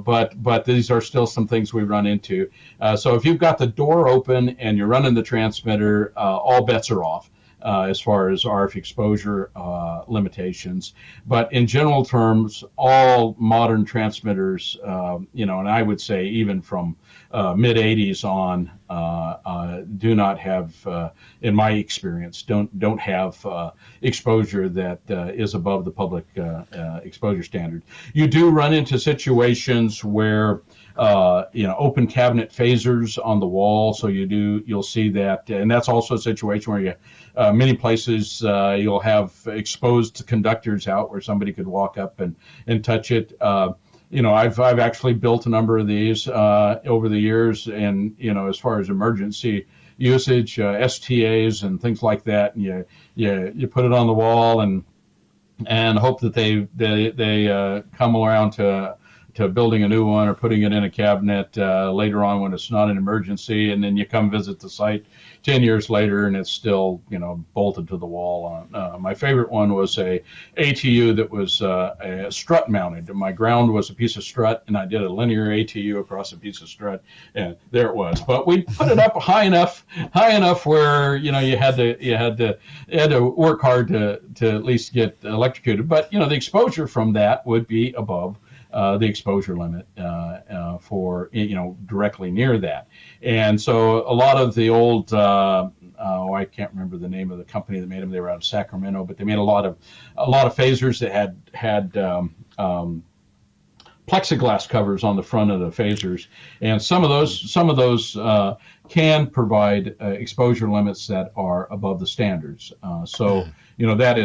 but these are still some things we run into. So if you've got the door open and you're running the transmitter, all bets are off. As far as RF exposure limitations. But in general terms, all modern transmitters, and I would say even from mid-'80s on, do not have, in my experience, don't have exposure that is above the public exposure standard. You do run into situations where open cabinet phasers on the wall, so you'll see that, and that's also a situation where you many places you'll have exposed conductors out where somebody could walk up and touch it. I've actually built a number of these over the years, and as far as emergency usage, STAs and things like that, and you put it on the wall and hope that they come around to building a new one or putting it in a cabinet later on when it's not an emergency, and then you come visit the site 10 years later and it's still bolted to the wall. My favorite one was a ATU that was a strut mounted. My ground was a piece of strut, and I did a linear ATU across a piece of strut, and there it was. But we put it up high enough where you had to work hard to at least get electrocuted. But the exposure from that would be above the exposure limit for directly near that. And so a lot of the old I can't remember the name of the company that made them. They were out of Sacramento, but they made a lot of phasers that had plexiglass covers on the front of the phasers, and some of those can provide exposure limits that are above the standards. So that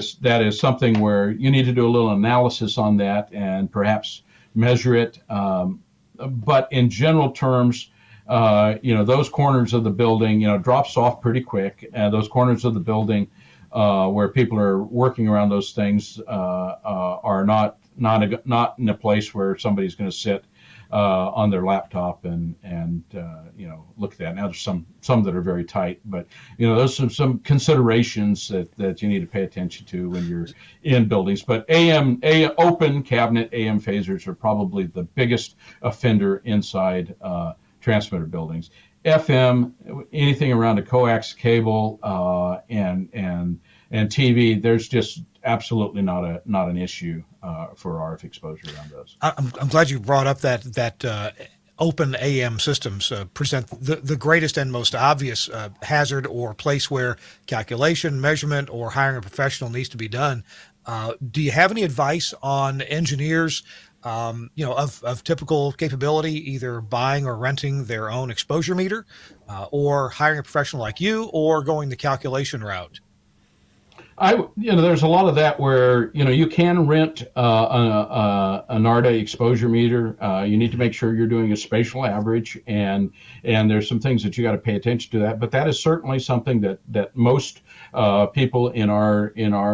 is something where you need to do a little analysis on that and perhaps measure it. But in general terms, those corners of the building, drops off pretty quick. Those corners of the building where people are working around those things are not in a place where somebody's going to sit on their laptop and look at that. Now there's some that are very tight, but those are some considerations that you need to pay attention to when you're in buildings. But open cabinet AM phasers are probably the biggest offender inside transmitter buildings. FM, anything around a coax cable and TV, there's just absolutely not an issue for RF exposure around those. I'm glad you brought up that open AM systems present the greatest and most obvious hazard or place where calculation, measurement, or hiring a professional needs to be done. Do you have any advice on engineers, of typical capability, either buying or renting their own exposure meter, or hiring a professional like you, or going the calculation route? There's a lot of that where, you can rent a NARDA exposure meter. You need to make sure you're doing a spatial average, and there's some things that you got to pay attention to that. But that is certainly something that most people in our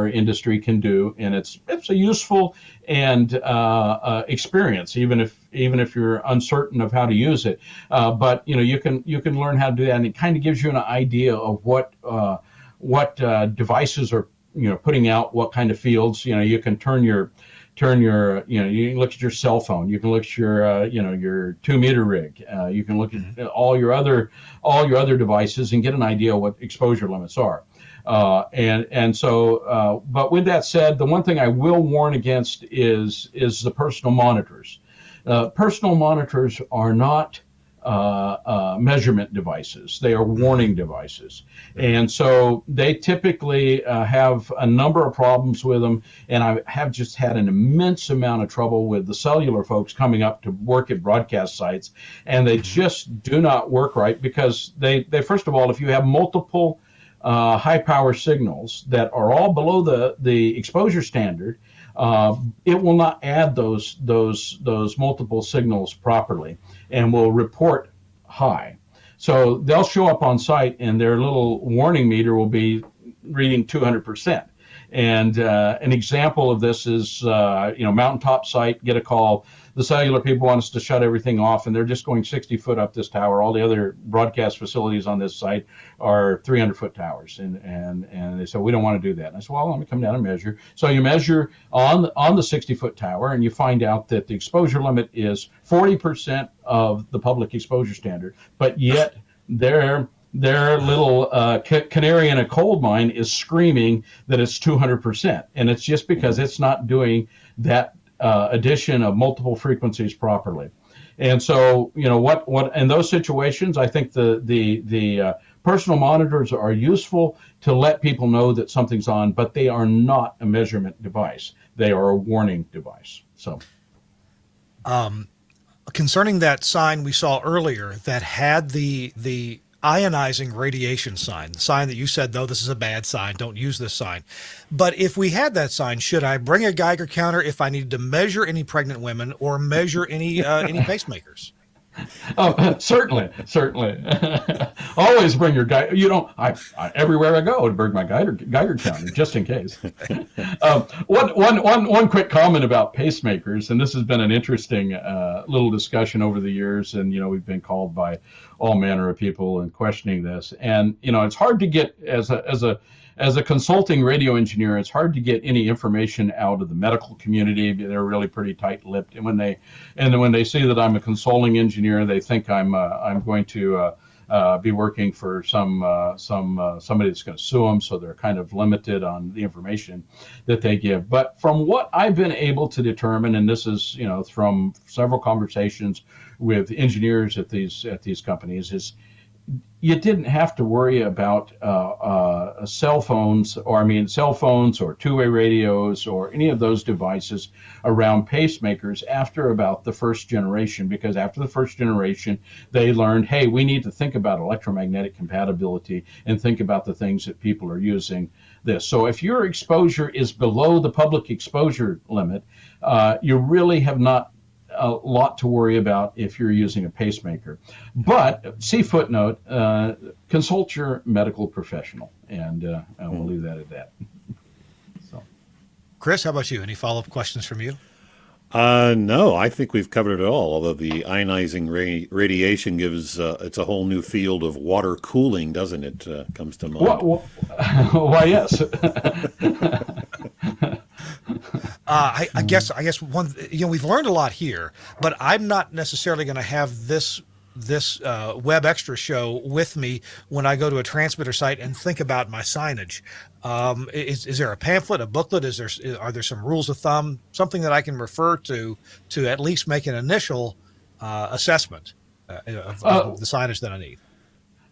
industry can do, and it's a useful and experience, even if you're uncertain of how to use it. But you can learn how to do that, and it kind of gives you an idea of what devices are putting out what kind of fields. You can turn your you can look at your cell phone, you can look at your your 2-meter rig, you can look at all your other devices and get an idea of what exposure limits are. But with that said, the one thing I will warn against is the personal monitors. Personal monitors are not measurement devices. They are warning devices. And so they typically have a number of problems with them. And I have just had an immense amount of trouble with the cellular folks coming up to work at broadcast sites. And they just do not work right, because they first of all, if you have multiple high power signals that are all below the exposure standard, it will not add those multiple signals properly and will report high. So they'll show up on site and their little warning meter will be reading 200%. And an example of this is, mountaintop site, get a call. The cellular people want us to shut everything off, and they're just going 60 foot up this tower. All the other broadcast facilities on this site are 300-foot towers, and they said, we don't want to do that. And I said, well, let me come down and measure. So you measure on the 60-foot tower, and you find out that the exposure limit is 40% of the public exposure standard, but yet their little canary in a coal mine is screaming that it's 200%, and it's just because it's not doing that addition of multiple frequencies properly. And so, what in those situations, I think the personal monitors are useful to let people know that something's on, but they are not a measurement device. They are a warning device. So, concerning that sign we saw earlier that had the ionizing radiation sign, the sign that you said, though, this is a bad sign, don't use this sign. But if we had that sign, should I bring a Geiger counter if I needed to measure any pregnant women or measure any pacemakers? Oh, certainly. Always bring your Geiger. I everywhere I go, I would bring my Geiger counter just in case. One quick comment about pacemakers, and this has been an interesting little discussion over the years, and we've been called by all manner of people and questioning this, and it's hard to get as a consulting radio engineer, it's hard to get any information out of the medical community. They're really pretty tight-lipped, and when they see that I'm a consulting engineer, they think I'm going to be working for somebody that's going to sue them. So they're kind of limited on the information that they give. But from what I've been able to determine, and this is from several conversations with engineers at these companies, is you didn't have to worry about cell phones or two-way radios or any of those devices around pacemakers after about the first generation, because after the first generation, they learned, hey, we need to think about electromagnetic compatibility and think about the things that people are using this. So if your exposure is below the public exposure limit, you really have not a lot to worry about if you're using a pacemaker. But see footnote, consult your medical professional, and we'll leave that at that. So, Chris, how about you? Any follow-up questions from you? No, I think we've covered it all, although the ionizing radiation gives it's a whole new field of water cooling, doesn't it? Comes to mind. Why, yes. I guess one, we've learned a lot here, but I'm not necessarily going to have this this Webxtra show with me when I go to a transmitter site and think about my signage. Is there a pamphlet, a booklet? Are there some rules of thumb, something that I can refer to at least make an initial assessment of the signage that I need?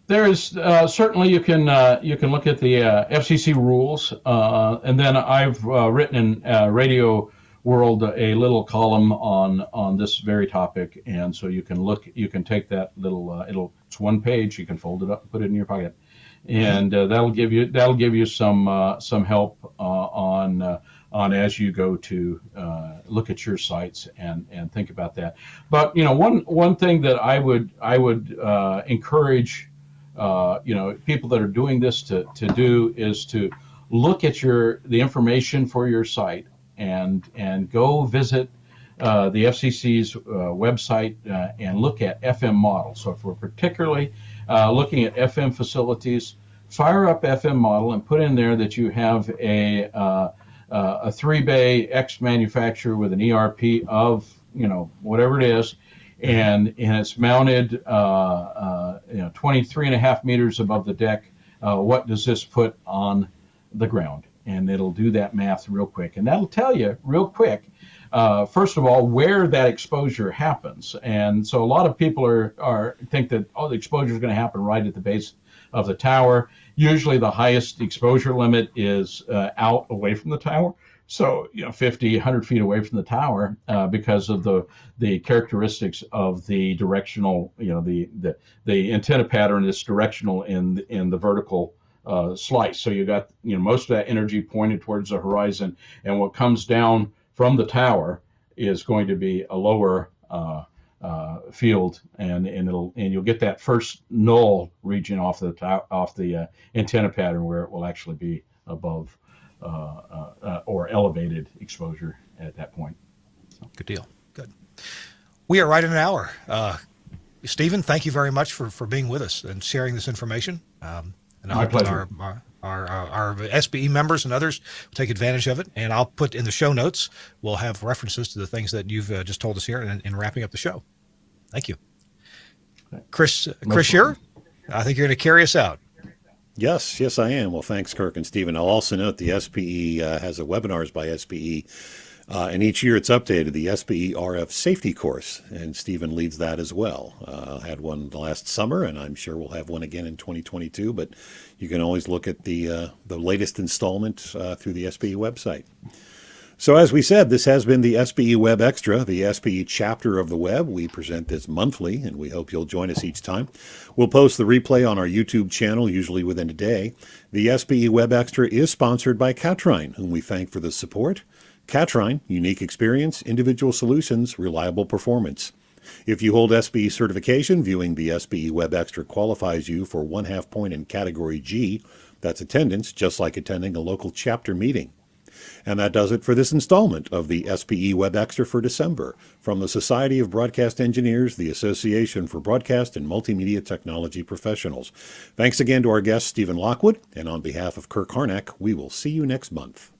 There is certainly you can look at the FCC rules, and then I've written in Radio World a little column on this very topic, and so you can take that little it's one page, you can fold it up and put it in your pocket, and that'll give you some help on as you go to look at your sites and think about that. But one thing that I would encourage people that are doing this to do is to look at the information for your site and go visit the FCC's website and look at FM models. So if we're particularly looking at FM facilities, fire up FM model and put in there that you have a 3-bay X manufacturer with an ERP of whatever it is, and it's mounted 23.5 meters above the deck. What does this put on the ground? And it'll do that math real quick, and that'll tell you real quick, first of all, where that exposure happens. And so a lot of people think that the exposure is going to happen right at the base of the tower. Usually the highest exposure limit is out away from the tower. So 50, 100 feet away from the tower, because of the characteristics of the directional, the antenna pattern is directional in the vertical slice. So you got most of that energy pointed towards the horizon, and what comes down from the tower is going to be a lower field, and you'll get that first null region off the antenna pattern where it will actually be above or elevated exposure at that point. So. Good deal. Good. We are right in an hour. Stephen, thank you very much for being with us and sharing this information. And I hope that our SBE members and others will take advantage of it. And I'll put in the show notes, we'll have references to the things that you've just told us here in wrapping up the show. Thank you. Chris Scherer, I think you're going to carry us out. Yes, I am. Well, thanks, Kirk and Stephen. I'll also note the SBE has a webinars by SBE, and each year it's updated, the SBE RF safety course, and Stephen leads that as well. I had one last summer, and I'm sure we'll have one again in 2022, but you can always look at the latest installment through the SBE website. So as we said, this has been the SBE Webxtra, the SBE chapter of the web. We present this monthly, and we hope you'll join us each time. We'll post the replay on our YouTube channel, usually within a day. The SBE Webxtra is sponsored by Katrine, whom we thank for the support. Katrine, unique experience, individual solutions, reliable performance. If you hold SBE certification, viewing the SBE Webxtra qualifies you for 1/2 point in Category G. That's attendance, just like attending a local chapter meeting. And that does it for this installment of the SBE Webxtra for December. From the Society of Broadcast Engineers, the Association for Broadcast and Multimedia Technology Professionals. Thanks again to our guest, Stephen Lockwood, and on behalf of Kirk Harnack, we will see you next month.